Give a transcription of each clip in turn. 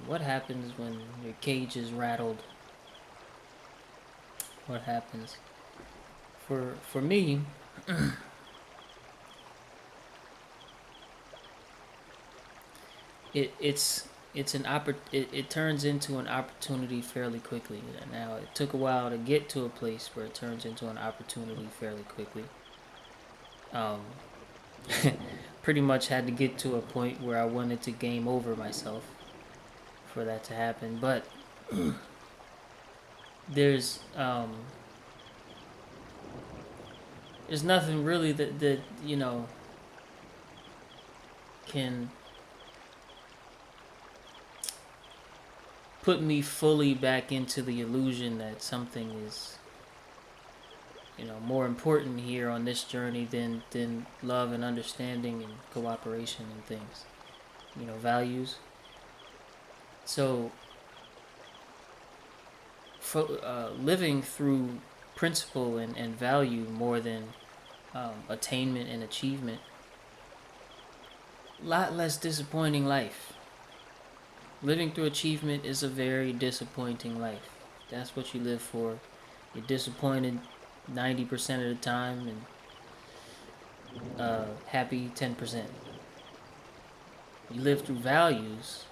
What happens when your cage is rattled? What happens? For me, it turns into an opportunity fairly quickly. Now it took a while to get to a place where it turns into an opportunity fairly quickly. Um, Pretty much had to get to a point where I wanted to game over myself for that to happen. But there's um, there's nothing really that can put me fully back into the illusion that something is more important here on this journey than love and understanding and cooperation and things, values. So living through principle and value more than attainment and achievement, a lot less disappointing life. Living through achievement is a very disappointing life. That's what you live for. You're disappointed 90% of the time and happy 10%. You live through values,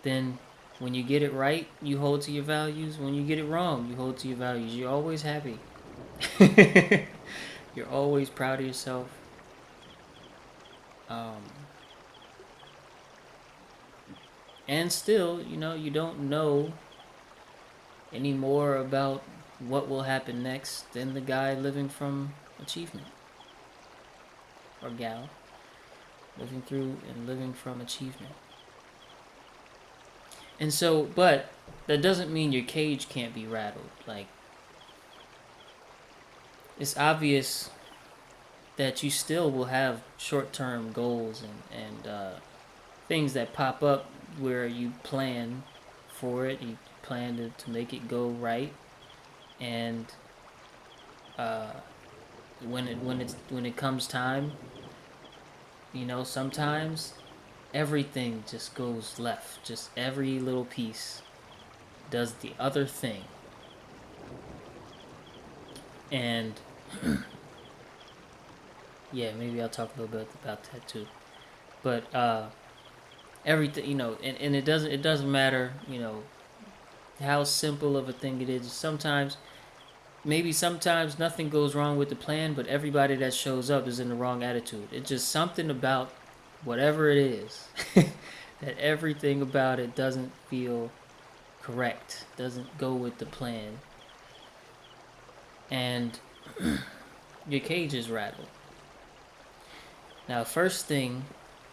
then when you get it right, you hold to your values. When you get it wrong, you hold to your values. You're always happy. You're always proud of yourself. Um, and still, you don't know any more about what will happen next than the guy living from achievement, or gal living through and living from achievement. And so, but that doesn't mean your cage can't be rattled. Like, it's obvious that you still will have short-term goals and things that pop up where you plan for it. You plan to make it go right, and uh, when it comes time, sometimes everything just goes left. Just every little piece does the other thing, and yeah, maybe I'll talk a little bit about that too. But everything, and it doesn't matter, how simple of a thing it is. Sometimes nothing goes wrong with the plan, but everybody that shows up is in the wrong attitude. It's just something about whatever it is that everything about it doesn't feel correct, doesn't go with the plan, and your cage is rattled. Now, first thing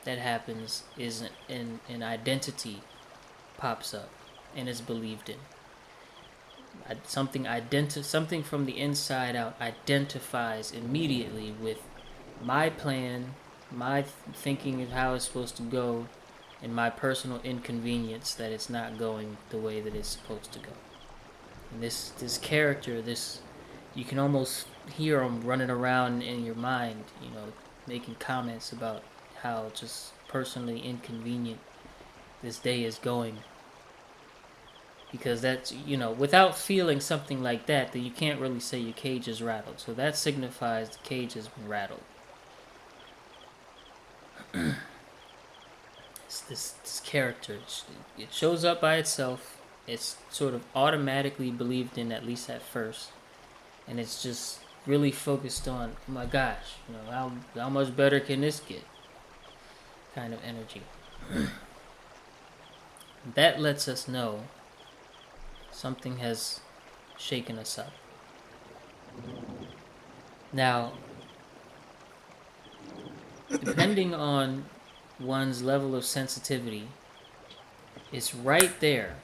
that happens is an identity pops up and is believed in. Something from the inside out identifies immediately with my plan, my thinking of how it's supposed to go, and my personal inconvenience that it's not going the way that it's supposed to go. And this character, this you can almost hear him running around in your mind, making comments about how just personally inconvenient this day is going, because that's without feeling something like that, then you can't really say your cage is rattled. So that signifies the cage has been rattled. It's this character, it shows up by itself. It's sort of automatically believed in, at least at first, and it's just really focused on, oh my gosh, how much better can this get, kind of energy. That lets us know something has shaken us up. Now, depending on one's level of sensitivity, it's right there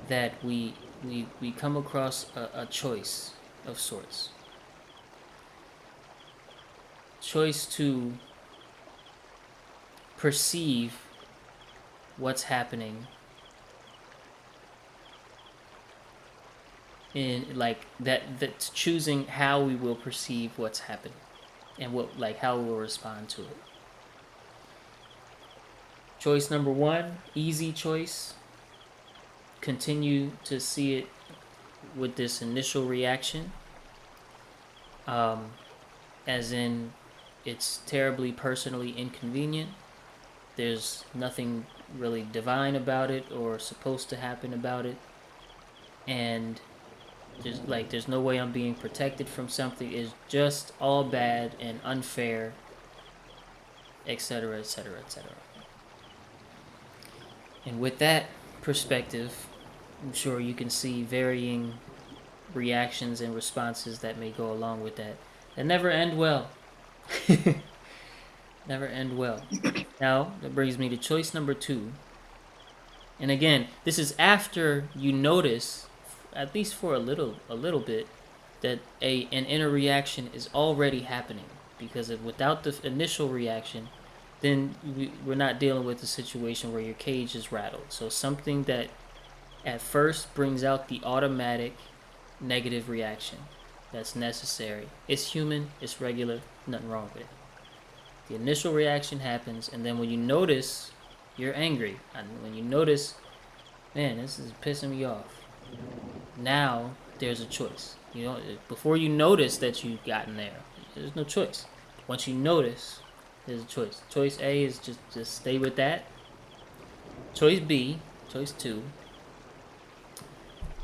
that we come across a choice of sorts. Choice to perceive what's happening in, like, that's choosing how we will perceive what's happening and how we will respond to it. Choice number one, easy choice. Continue to see it with this initial reaction, as in it's terribly personally inconvenient. There's nothing really divine about it or supposed to happen about it, and there's no way I'm being protected from something. It's just all bad and unfair, etc., etc., etc. And with that perspective, I'm sure you can see varying reactions and responses that may go along with that never end well. Never end well. Now, that brings me to choice number two. And again, this is after you notice, at least for a little bit, that an inner reaction is already happening. Because without the initial reaction, then we're not dealing with a situation where your cage is rattled. So something that at first brings out the automatic negative reaction that's necessary. It's human, it's regular, nothing wrong with it. The initial reaction happens, and then when you notice you're angry, and when you notice, man, this is pissing me off, now there's a choice. You know, before you notice that you've gotten there, there's no choice. Once you notice, there's a choice. Choice A is just stay with that. Choice B, choice two,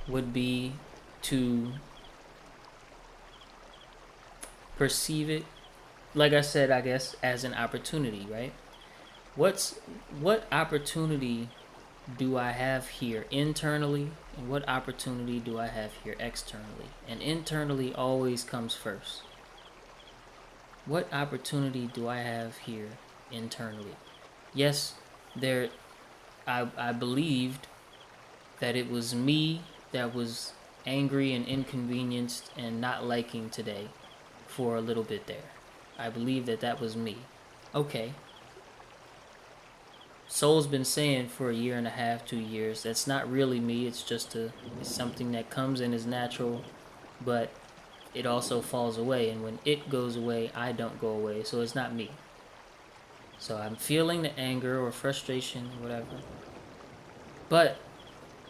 would be to perceive it, like I said, I guess, as an opportunity, right? What opportunity do I have here internally, and what opportunity do I have here externally? And internally always comes first. What opportunity do I have here internally? Yes, I believed that it was me that was angry and inconvenienced and not liking today for a little bit there. I believe that was me. Okay. Soul's been saying for a year and a half, 2 years, that's not really me. It's just it's something that comes and is natural, but it also falls away. And when it goes away, I don't go away. So it's not me. So I'm feeling the anger or frustration, whatever. But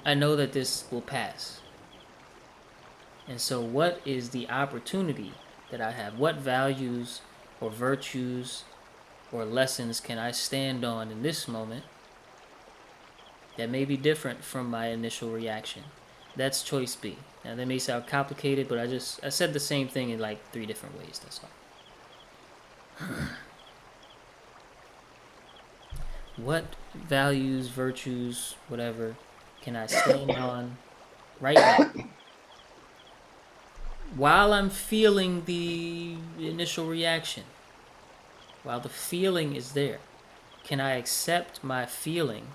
I know that this will pass. And so what is the opportunity that I have? What values or virtues or lessons can I stand on in this moment that may be different from my initial reaction? That's choice B. Now that may sound complicated, but I said the same thing in like 3 different ways, that's all. What values, virtues, whatever, can I stand on right now? While I'm feeling the initial reaction, while the feeling is there, can I accept my feeling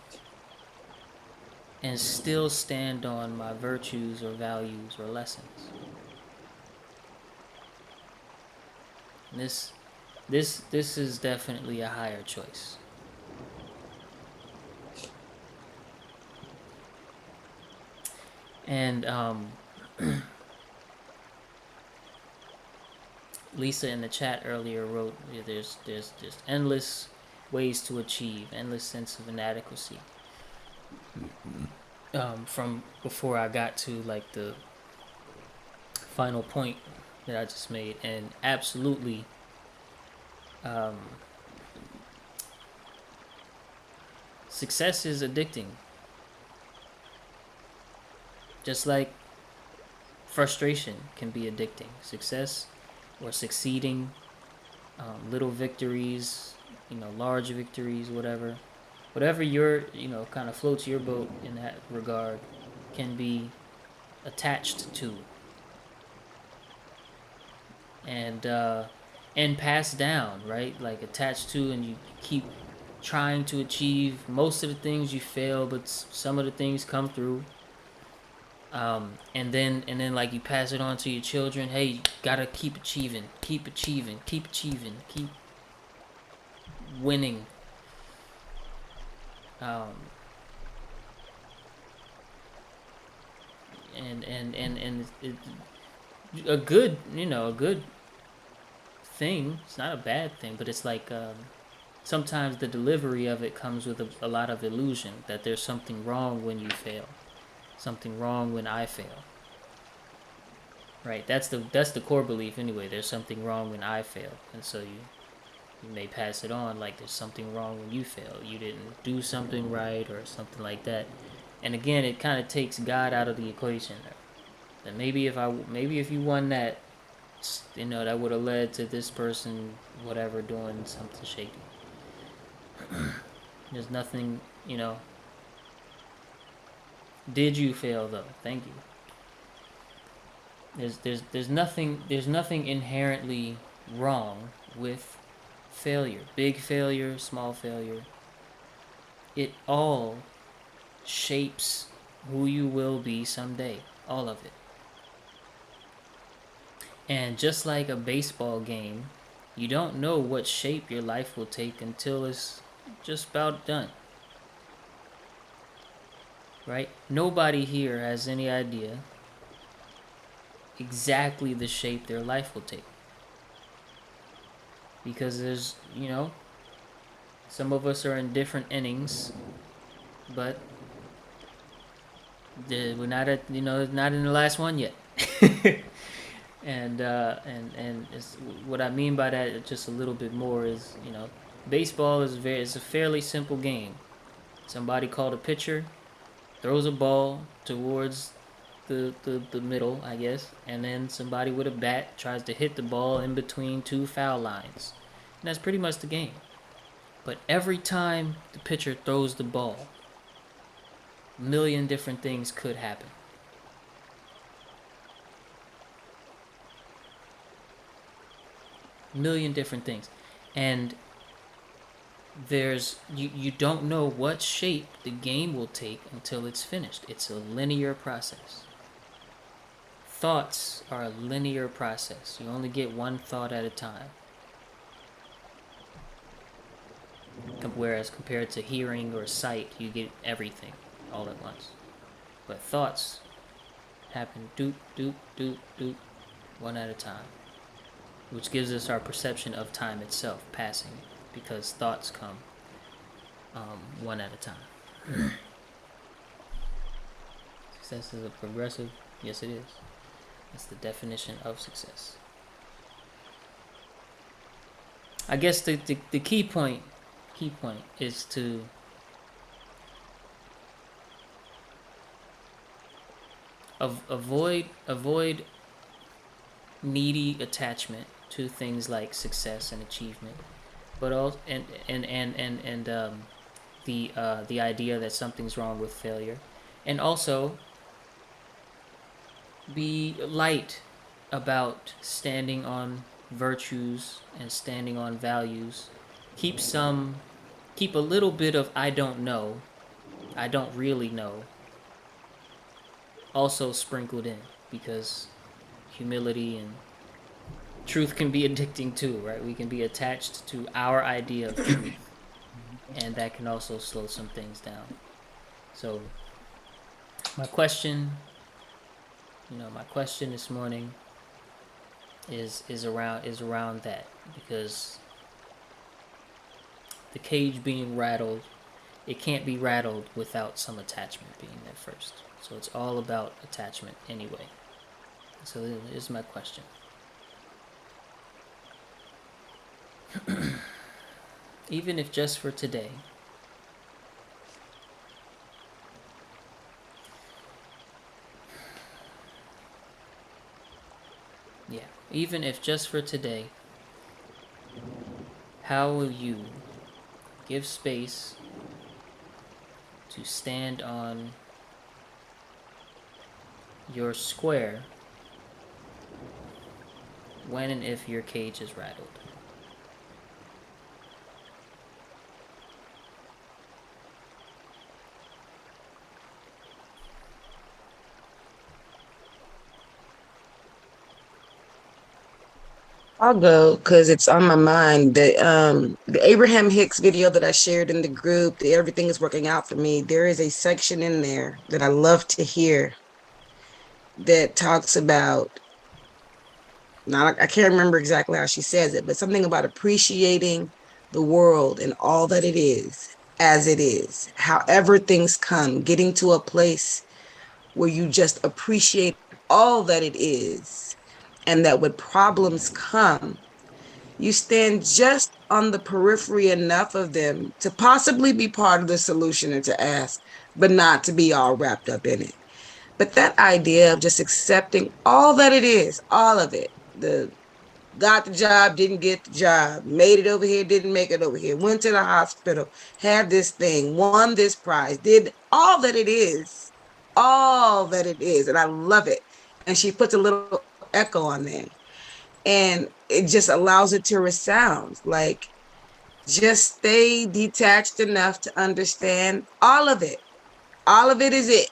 and still stand on my virtues or values or lessons? And this is definitely a higher choice. And Lisa in the chat earlier wrote, there's just endless ways to achieve, endless sense of inadequacy. From before I got to like the final point that I just made, and absolutely, success is addicting. Just like frustration can be addicting. Success or succeeding, little victories, large victories, whatever your, kind of floats your boat in that regard, can be attached to and passed down, right? Like attached to, and you keep trying to achieve. Most of the things you fail, but some of the things come through. And then like you pass it on to your children. Hey, you gotta keep achieving, keep winning. A good thing. It's not a bad thing, but it's like sometimes the delivery of it comes with a lot of illusion that there's something wrong when you fail, something wrong when I fail. Right? That's the core belief anyway. There's something wrong when I fail, and so you may pass it on like there's something wrong when you fail. You didn't do something right or something like that. And again, it kind of takes God out of the equation. That maybe if you won that, that would have led to this person, whatever, doing something shaky. There's nothing, Did you fail though? Thank you. There's nothing inherently wrong with failure. Big failure, small failure. It all shapes who you will be someday. All of it. And just like a baseball game, you don't know what shape your life will take until it's just about done. Right? Nobody here has any idea exactly the shape their life will take. Because some of us are in different innings, but we're not not in the last one yet. And what I mean by that, just a little bit more, is baseball is a fairly simple game. Somebody called a pitcher, throws a ball towards the middle, I guess, and then somebody with a bat tries to hit the ball in between two foul lines. And that's pretty much the game. But every time the pitcher throws the ball, a million different things could happen. A million different things. And you don't know what shape the game will take until it's finished. It's a linear process. Thoughts are a linear process. You only get one thought at a time. Whereas compared to hearing or sight, you get everything all at once. But thoughts happen doop, doop, doop, doop, one at a time. Which gives us our perception of time itself passing, because thoughts come one at a time. Success is a progressive. Yes, it is. That's the definition of success. I guess the key point is to avoid needy attachment to things like success and achievement, but also the idea that something's wrong with failure, and also be light about standing on virtues and standing on values. Keep a little bit of I don't know, I don't really know also sprinkled in, because humility and truth can be addicting too, right? We can be attached to our idea of truth, and that can also slow some things down. So my question this morning is around that, because the cage being rattled, it can't be rattled without some attachment being there first. So it's all about attachment anyway. So here's my question. Even if just for today, even if just for today, how will you give space to stand on your square when and if your cage is rattled? I'll go because it's on my mind. The Abraham Hicks video that I shared in the group, the Everything is Working Out for Me, there is a section in there that I love to hear that talks about, now I can't remember exactly how she says it, but something about appreciating the world and all that it is as it is, however things come, getting to a place where you just appreciate all that it is, and that when problems come, you stand just on the periphery enough of them to possibly be part of the solution and to ask, but not to be all wrapped up in it. But that idea of just accepting all that it is, all of it, the got the job, didn't get the job, made it over here, didn't make it over here, went to the hospital, had this thing, won this prize, did all that it is, all that it is. And I love it. And she puts a little echo on there. And it just allows it to resound. Like, just stay detached enough to understand all of it. All of it is it.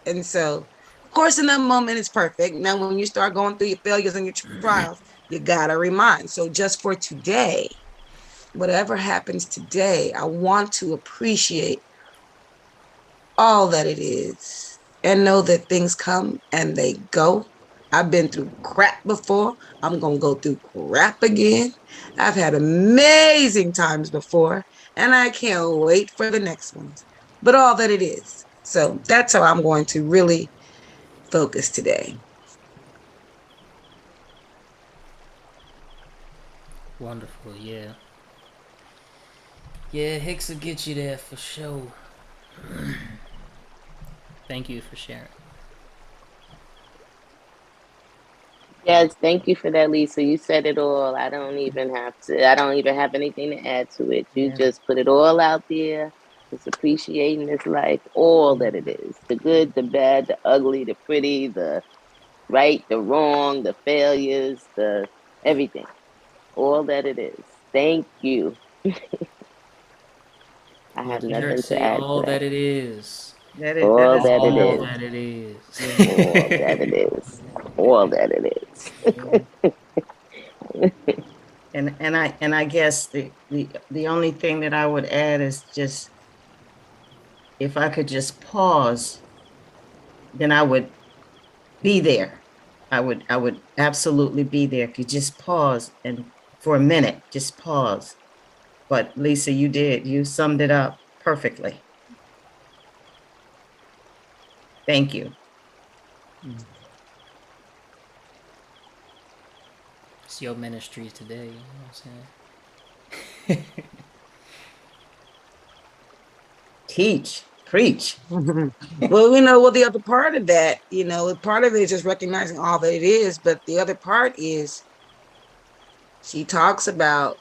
And so, of course, in that moment, it's perfect. Now, when you start going through your failures and your trials, you got to remind. So, just for today, whatever happens today, I want to appreciate all that it is and know that things come and they go. I've been through crap before. I'm going to go through crap again. I've had amazing times before, and I can't wait for the next ones. But all that it is. So that's how I'm going to really focus today. Wonderful, yeah. Yeah, Hicks will get you there for sure. Thank you for sharing. Yes, thank you for that, Lisa. You said it all. I don't even have anything to add to it. You Yeah. just put it all out there. Just appreciating this life, all that it is. The good, the bad, the ugly, the pretty, the right, the wrong, the failures, the everything. All that it is. Thank you. I have Like you heard nothing to say, add to all that. that it is. All That's that it All is. beautiful. that it is. Yeah. All that it is. All that it Yeah. is. And I guess the only thing that I would add is just if I could just pause, then I would be there. I would absolutely be there. If you just pause and for a minute, just pause. But Lisa, you did. You summed it up perfectly. Thank you. It's your ministry today, you know what I'm saying? Teach, preach. Well, the other part of that, part of it is just recognizing all that it is. But the other part is she talks about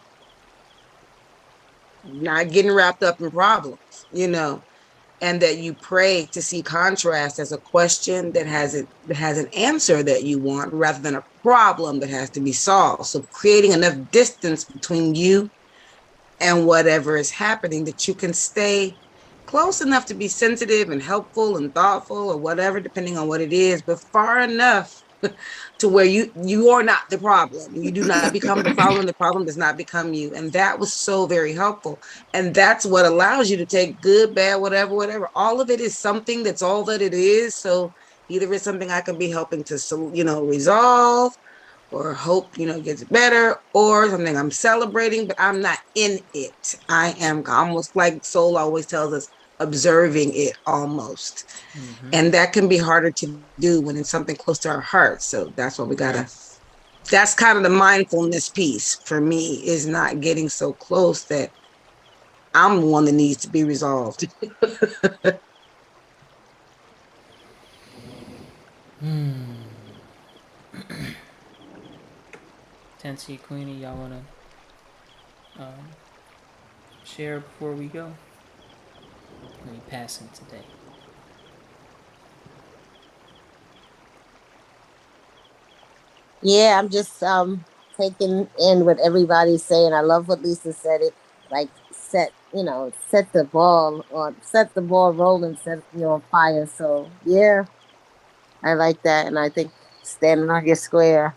not getting wrapped up in problems, and that you pray to see contrast as a question that has an answer that you want rather than a problem that has to be solved. So creating enough distance between you and whatever is happening that you can stay close enough to be sensitive and helpful and thoughtful or whatever, depending on what it is, but far enough to where you are not the problem. You do not become the problem does not become you. And that was so very helpful. And that's what allows you to take good, bad, whatever. All of it is something that's all that it is. So either it's something I can be helping to resolve or hope gets better, or something I'm celebrating, but I'm not in it. I am almost, like Soul always tells us, observing it almost. And that can be harder to do when it's something close to our heart. So that's what we gotta, that's kind of the mindfulness piece for me, is not getting so close that I'm the one that needs to be resolved. Tensi, Queenie, y'all wanna share before we go? Are you passing today? Yeah, I'm just taking in what everybody's saying. I love what Lisa said. It like set the ball rolling, set you on fire. So yeah, I like that, and I think standing on your square,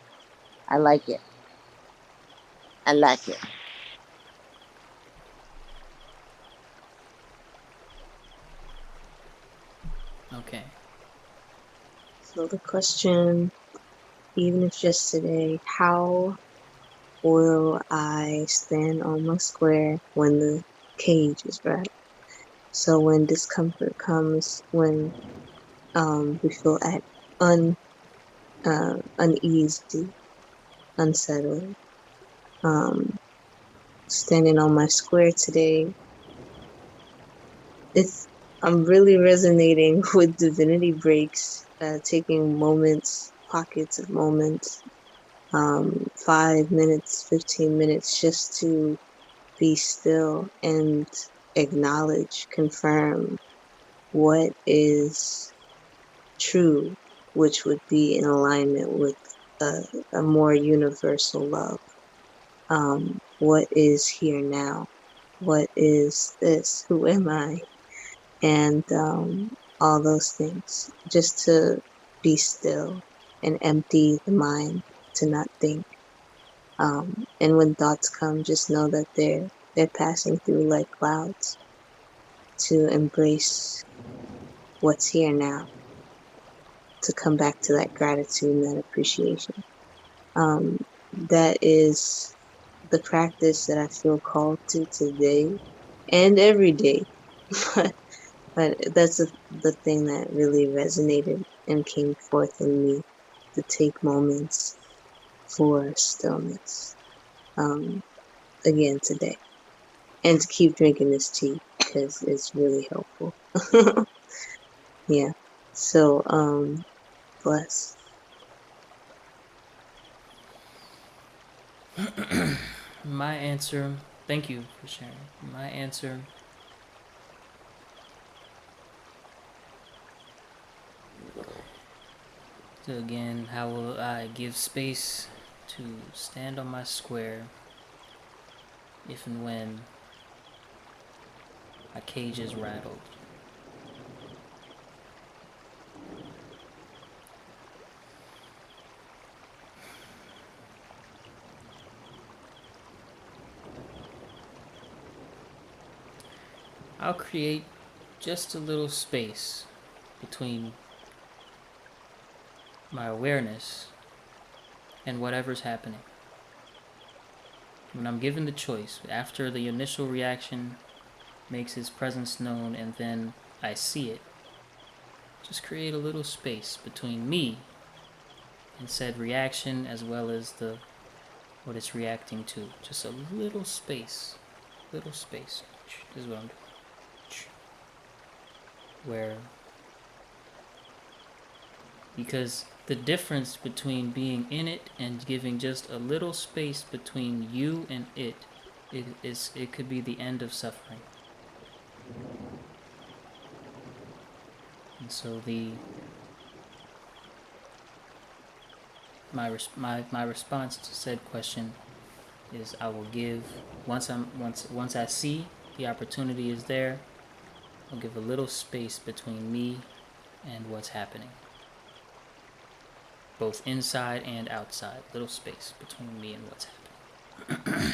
I like it. I like it. Okay. So the question, even if just today, how will I stand on my square when the cage is rattled? So when discomfort comes, when we feel uneasy, unsettled, um, standing on my square today, it's I'm really resonating with divinity breaks, taking moments, pockets of moments, 5 minutes, 15 minutes, just to be still and acknowledge, confirm what is true, which would be in alignment with a more universal love. What is here now? What is this? Who am I? And all those things. Just to be still and empty the mind to not think. And when thoughts come, just know that they're passing through like clouds. To embrace what's here now. To come back to that gratitude and that appreciation. That is the practice that I feel called to today and every day. But that's the thing that really resonated and came forth in me, to take moments for stillness, again today. And to keep drinking this tea because it's really helpful. Yeah. So, bless. My answer, thank you for sharing. My answer, so again, how will I give space to stand on my square if and when my cage is rattled? I'll create just a little space between my awareness and whatever's happening. When I'm given the choice, after the initial reaction makes its presence known and then I see it, just create a little space between me and said reaction as well as what it's reacting to. Just a little space. Little space. This is what I'm doing. Where, because the difference between being in it and giving just a little space between you and it could be the end of suffering. And so my response to said question is I will give once I see the opportunity is there, I'll give a little space between me and what's happening. Both inside and outside. Little space between me and what's happening.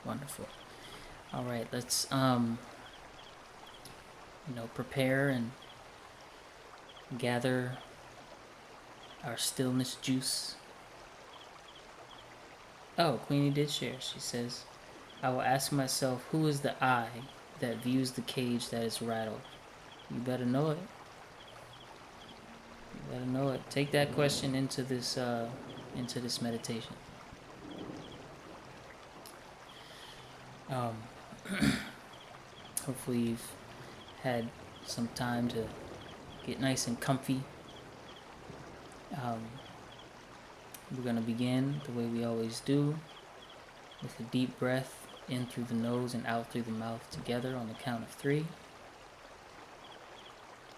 Wonderful. All right, let's prepare and gather our stillness juice. Oh, Queenie did share. She says, I will ask myself, who is the I that views the cage that is rattled? You better know it. You better know it. Take that question into this meditation. Hopefully you've had some time to get nice and comfy. We're going to begin the way we always do, with a deep breath in through the nose and out through the mouth together on the count of 3.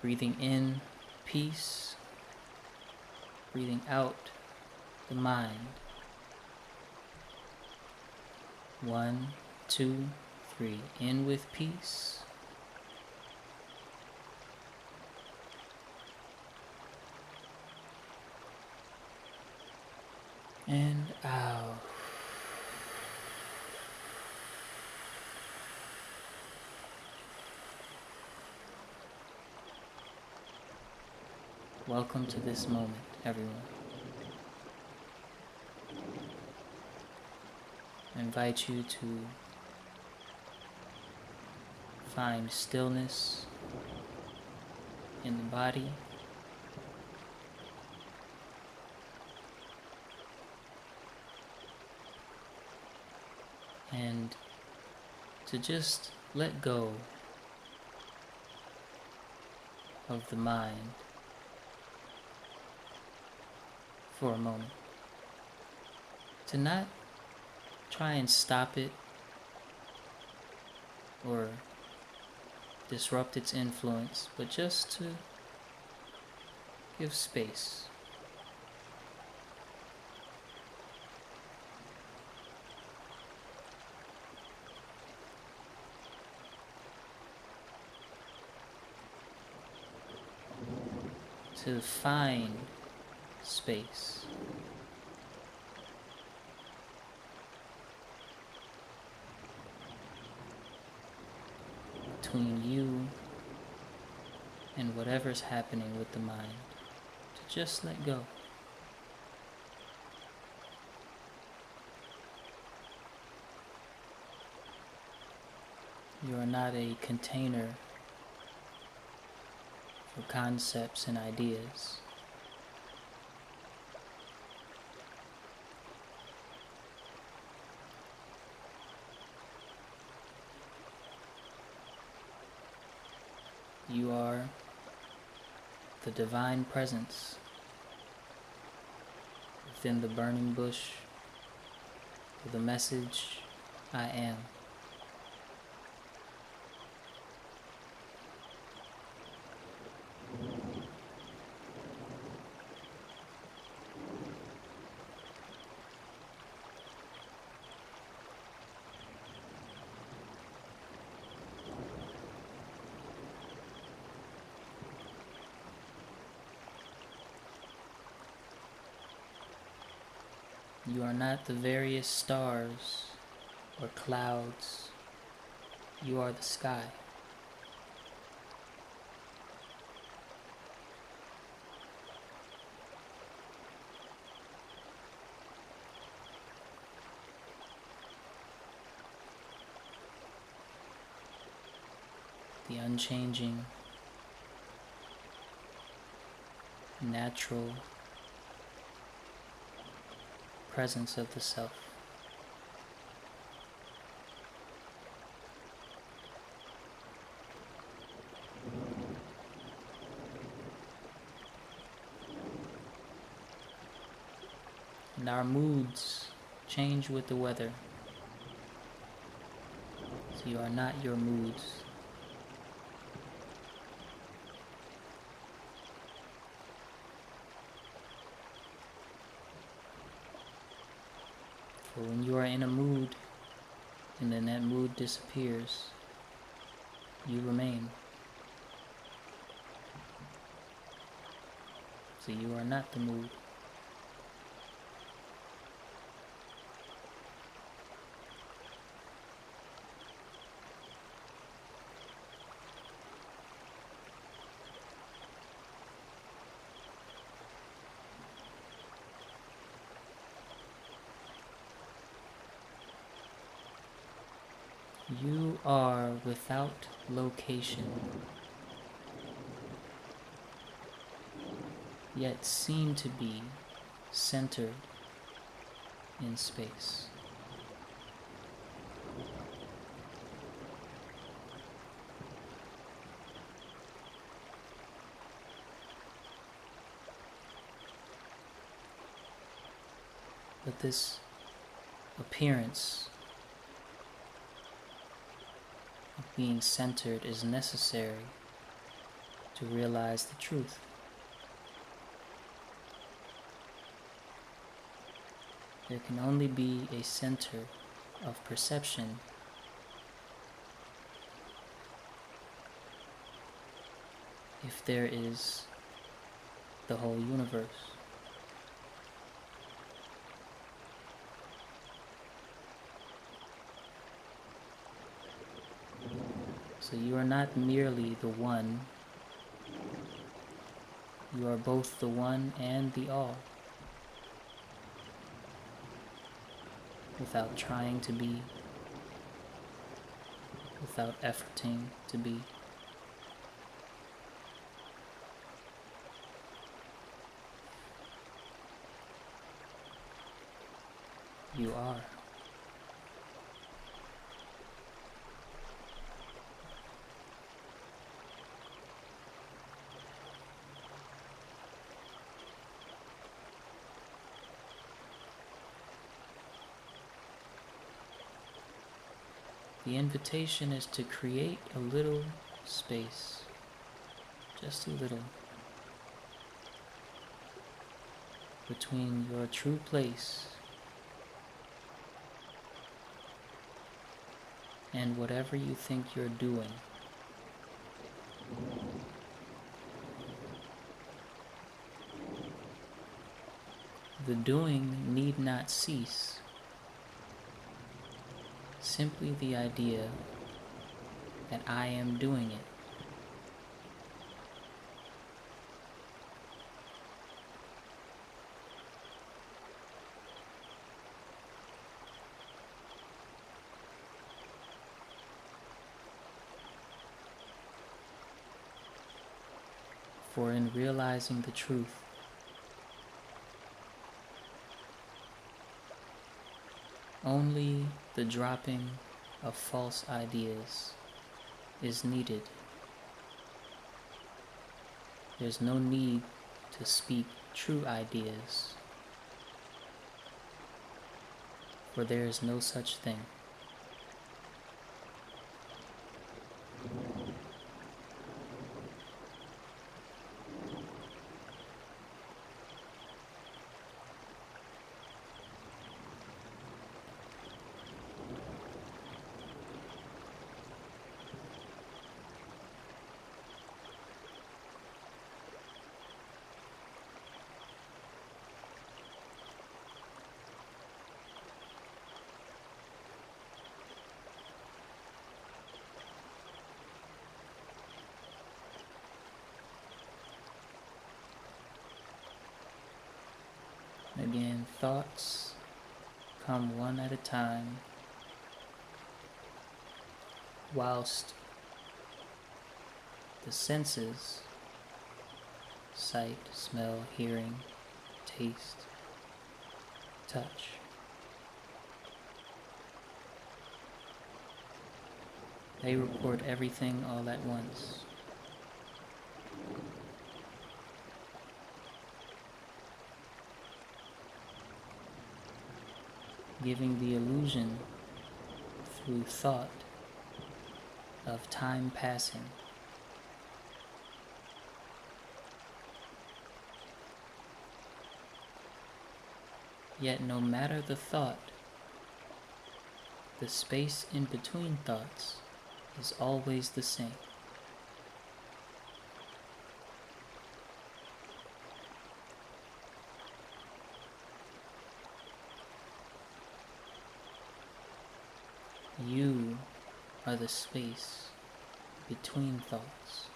Breathing in peace, breathing out the mind. 1, 2, 3. In with peace. And out. Welcome to this moment, everyone. I invite you to find stillness in the body, and to just let go of the mind for a moment. To not try and stop it or disrupt its influence, but just to give space. To find space. Between you and whatever's happening with the mind. To just let go. You are not a container for concepts and ideas. You are the divine presence within the burning bush with the message, I am. You are not the various stars or clouds. You are the sky. The unchanging, natural presence of the self. And our moods change with the weather. So you are not your moods. For when you are in a mood, and then that mood disappears, you remain. So you are not the mood. You are without location, yet seem to be centered in space. But this appearance of being centered is necessary to realize the truth. There can only be a center of perception if there is the whole universe. So you are not merely the one, You are both the one and the all, without trying to be, without efforting to be. You are. The invitation is to create a little space, just a little, between your true place and whatever you think you're doing. The doing need not cease. Simply the idea that I am doing it. For in realizing the truth, only the dropping of false ideas is needed. There's no need to speak true ideas, for there is no such thing. Again, thoughts come one at a time, whilst the senses, sight, smell, hearing, taste, touch, they report everything all at once. Giving the illusion through thought of time passing. Yet no matter the thought, the space in between thoughts is always the same. You are the space between thoughts.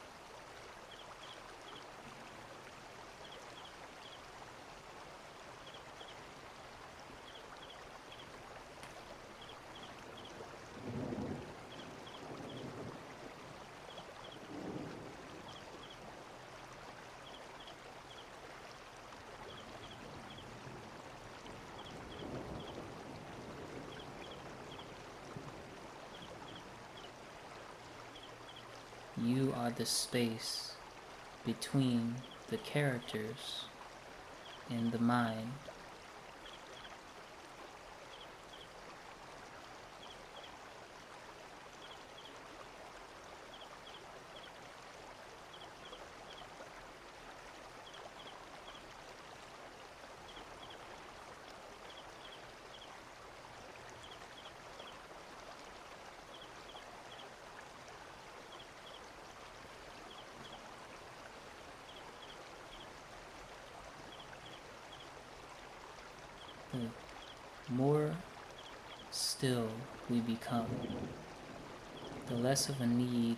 You are the space between the characters in the mind. The more still we become, the less of a need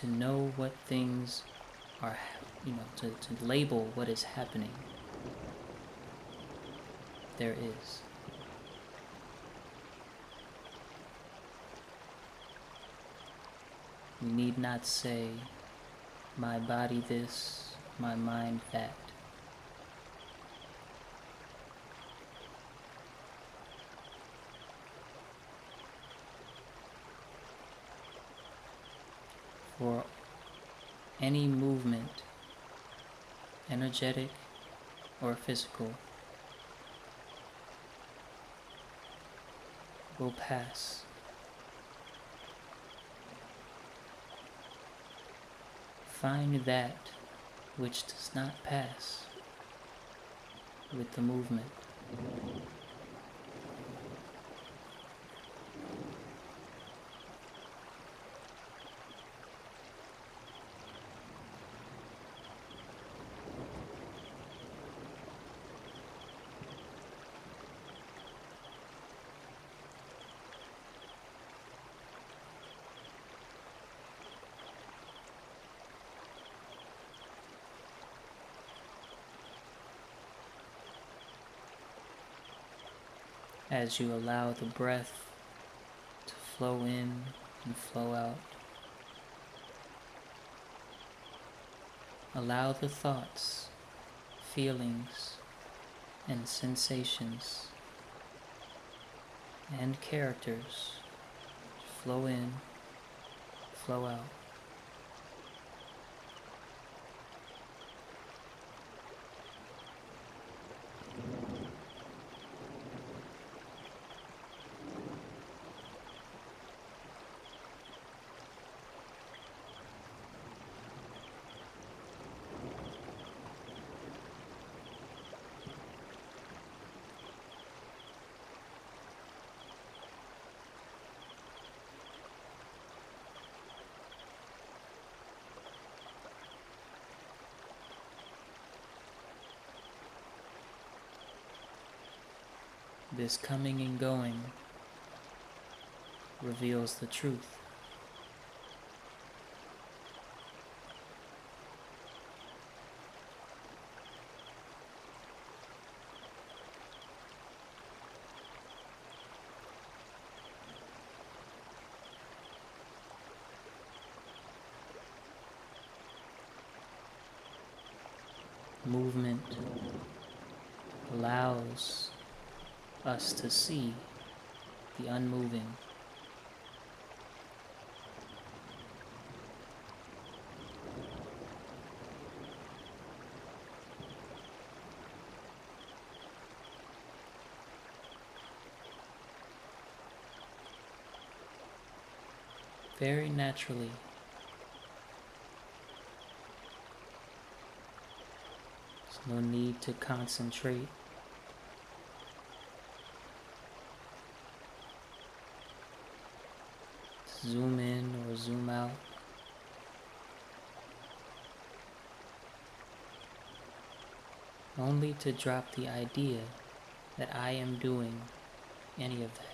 to know what things are, to label what is happening, there is. We need not say, my body this, my mind that. For any movement, energetic or physical, will pass. Find that which does not pass with the movement. As you allow the breath to flow in and flow out, allow the thoughts, feelings, and sensations and characters to flow in, flow out. This coming and going reveals the truth. Movement allows us to see the unmoving. Very naturally. There's no need to concentrate. Zoom in or zoom out. Only to drop the idea that I am doing any of that.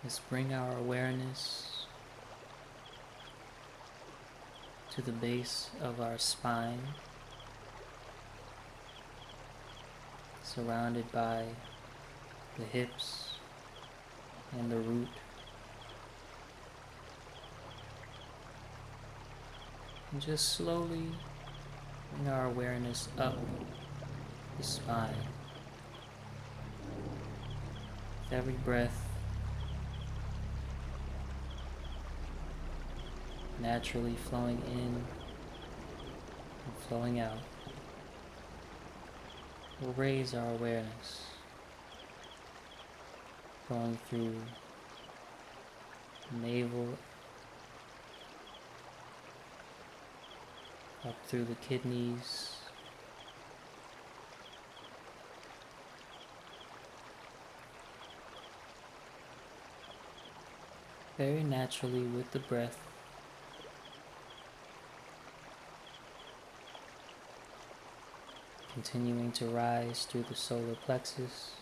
Let's bring our awareness to the base of our spine, surrounded by the hips and the root. And just slowly bring our awareness up the spine. With every breath, naturally flowing in and flowing out will raise our awareness, going through the navel, up through the kidneys, very naturally with the breath. Continuing to rise through the solar plexus,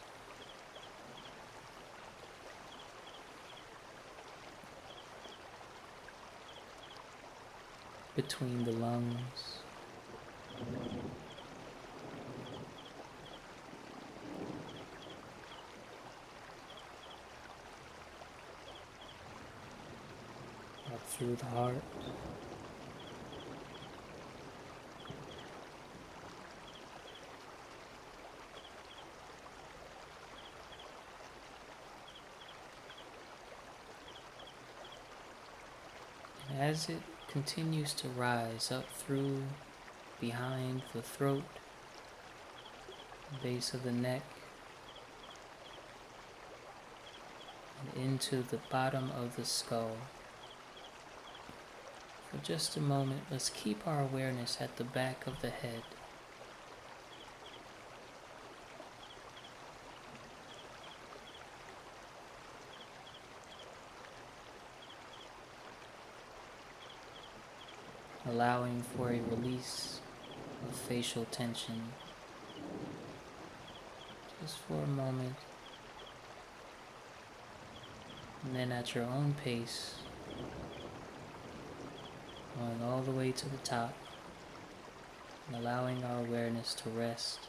between the lungs, up through the heart, and as it continues to rise up through behind the throat, base of the neck, and into the bottom of the skull. For just a moment, let's keep our awareness at the back of the head. Allowing for a release of facial tension just for a moment, and then at your own pace, going all the way to the top and allowing our awareness to rest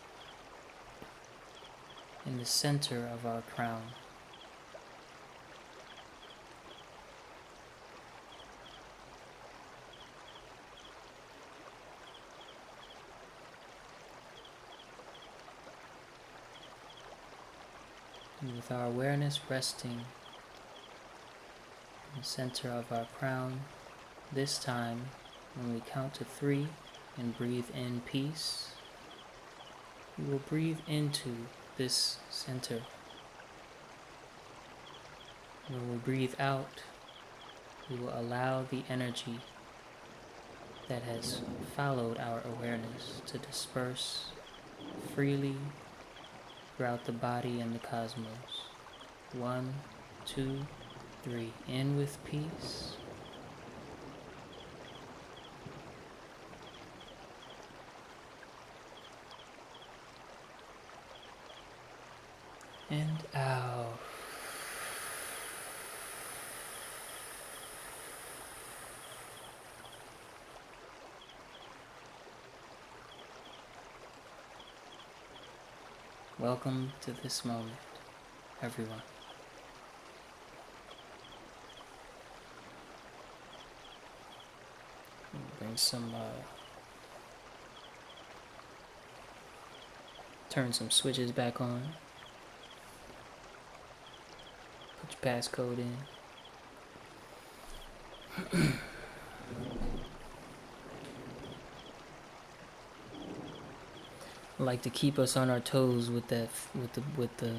in the center of our crown. And with our awareness resting in the center of our crown, this time, when we count to 3 and breathe in peace, we will breathe into this center. When we breathe out, we will allow the energy that has followed our awareness to disperse freely throughout the body and the cosmos. 1, 2, 3. In with peace. And out. Welcome to this moment, everyone. Bring some, turn some switches back on. Put your passcode in. I like to keep us on our toes with that, with the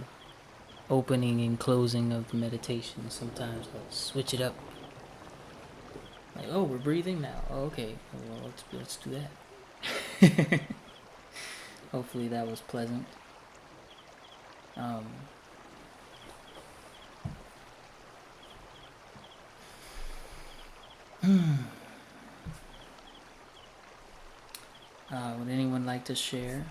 opening and closing of the meditation. Sometimes let's switch it up. Like, oh, we're breathing now. Oh, okay, well, let's do that. Hopefully that was pleasant. Would anyone like to share?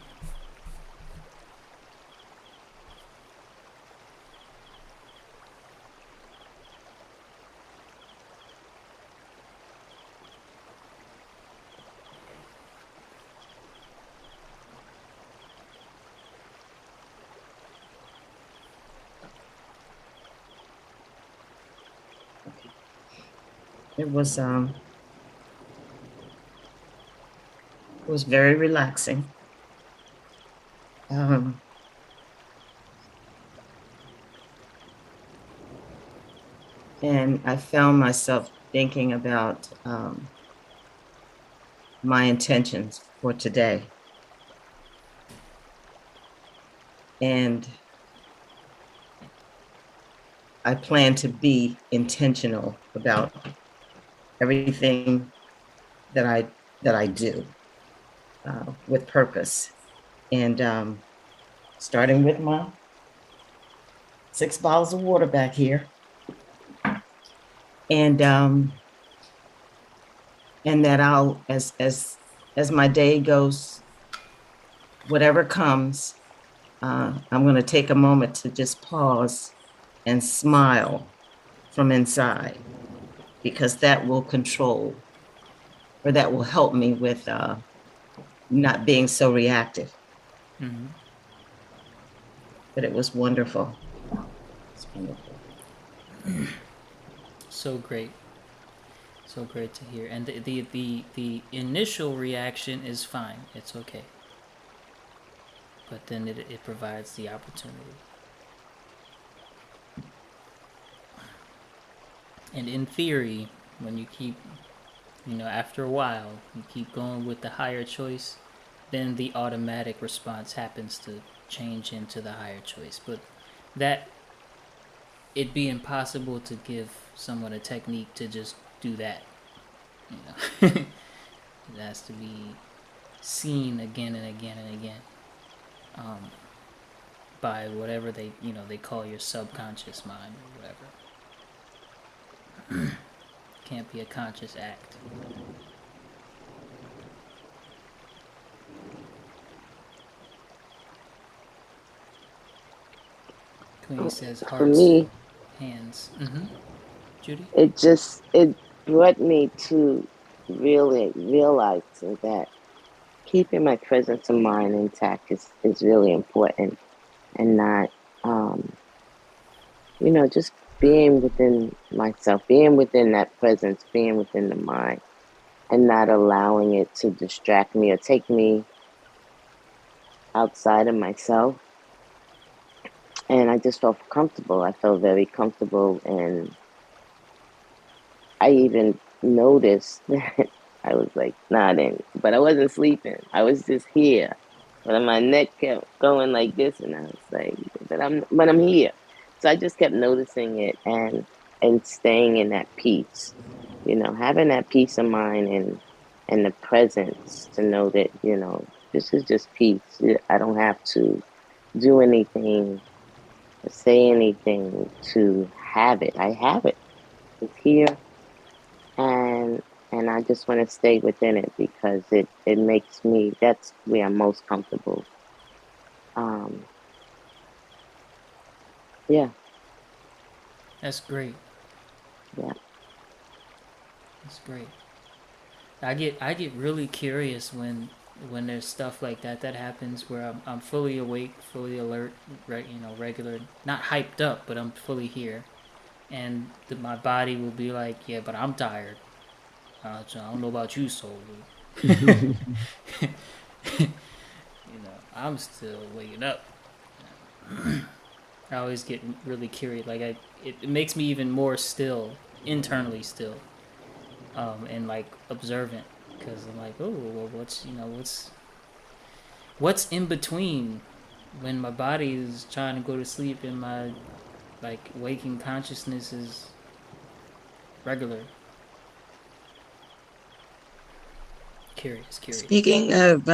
It was very relaxing. And I found myself thinking about my intentions for today. And I plan to be intentional about everything that I do with purpose. And starting with my 6 bottles of water back here, and that I'll, as my day goes, whatever comes, I'm going to take a moment to just pause and smile from inside, because that will control, or that will help me with not being so reactive. Mm-hmm. But it was wonderful. It's wonderful. So great. So great to hear. And the initial reaction is fine. It's okay. But then it provides the opportunity. And in theory, when you keep, after a while, you keep going with the higher choice, then the automatic response happens to change into the higher choice. But that, it'd be impossible to give someone a technique to just do that. It has to be seen again and again and again, by whatever they call your subconscious mind or whatever. Can't be a conscious act. Queenie says For hearts, me, hands. Judy? it brought me to really realizing that keeping my presence of mind intact is really important, and not, um, just being within myself, being within that presence, being within the mind, and not allowing it to distract me or take me outside of myself. And I just felt comfortable. I felt very comfortable, and I even noticed that I was like nodding, but I wasn't sleeping. I was just here. But my neck kept going like this, and I was like, but I'm here. So I just kept noticing it, and staying in that peace, having that peace of mind, and the presence to know that, this is just peace. I don't have to do anything or say anything to have it. I have it. It's here, and I just want to stay within it, because it makes me, that's where I'm most comfortable. Um, yeah, That's great. yeah. That's great. I get really curious when there's stuff like that happens where I'm fully awake, fully alert, right? Regular, not hyped up, but I'm fully here, and my body will be like, yeah, but I'm tired. So I don't know about you, soul. I'm still waking up. I always get really curious. Like it makes me even more still, internally still, and like observant, because I'm like, oh, well, what's in between when my body is trying to go to sleep and my like waking consciousness is regular. Curious. Speaking of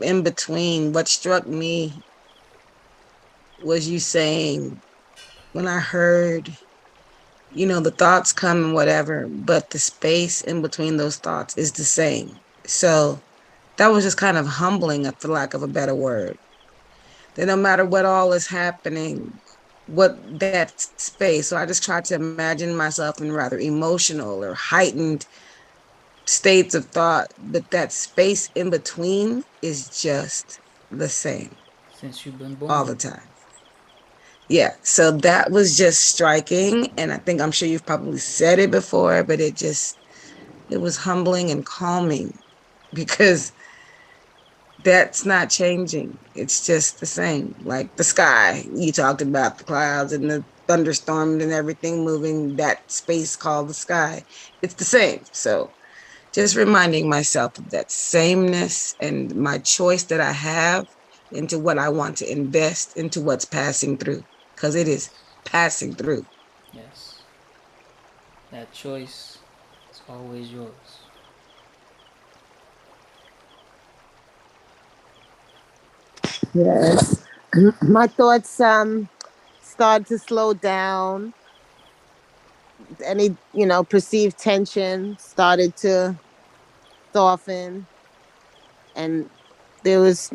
in between, what struck me was you saying, when I heard, the thoughts come and whatever, but the space in between those thoughts is the same. So that was just kind of humbling, for lack of a better word. That no matter what all is happening, what that space. So I just tried to imagine myself in rather emotional or heightened states of thought, but that space in between is just the same Since you've been all born. the time. Yeah, so that was just striking, and I'm sure you've probably said it before, but it was humbling and calming, because that's not changing. It's just the same. Like the sky, you talked about the clouds and the thunderstorms and everything moving, that space called the sky. It's the same. So just reminding myself of that sameness and my choice that I have into what I want to invest into what's passing through, because it is passing through. Yes. That choice is always yours. Yes. My thoughts started to slow down. Any, perceived tension started to soften, and there was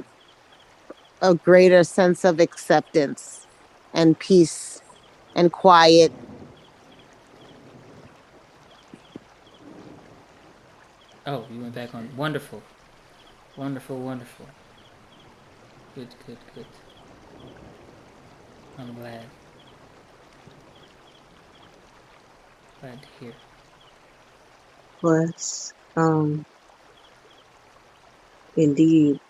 a greater sense of acceptance and peace and quiet. Oh, you went back on. Wonderful. Wonderful, wonderful. Good, good, good. I'm glad. Glad to hear. Was indeed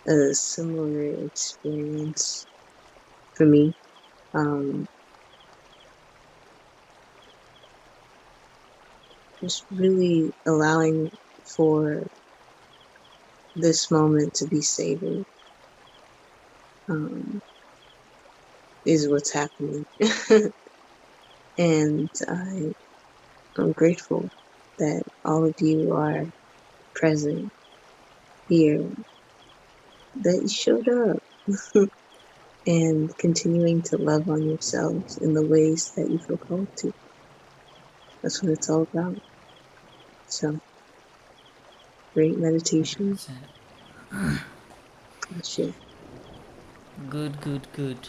a similar experience for me. Just really allowing for this moment to be savored is what's happening. And I'm grateful that all of you are present here, that you showed up and continuing to love on yourselves in the ways that you feel called to. That's what it's all about. So, great meditation. 100%. Shit. Good, good, good.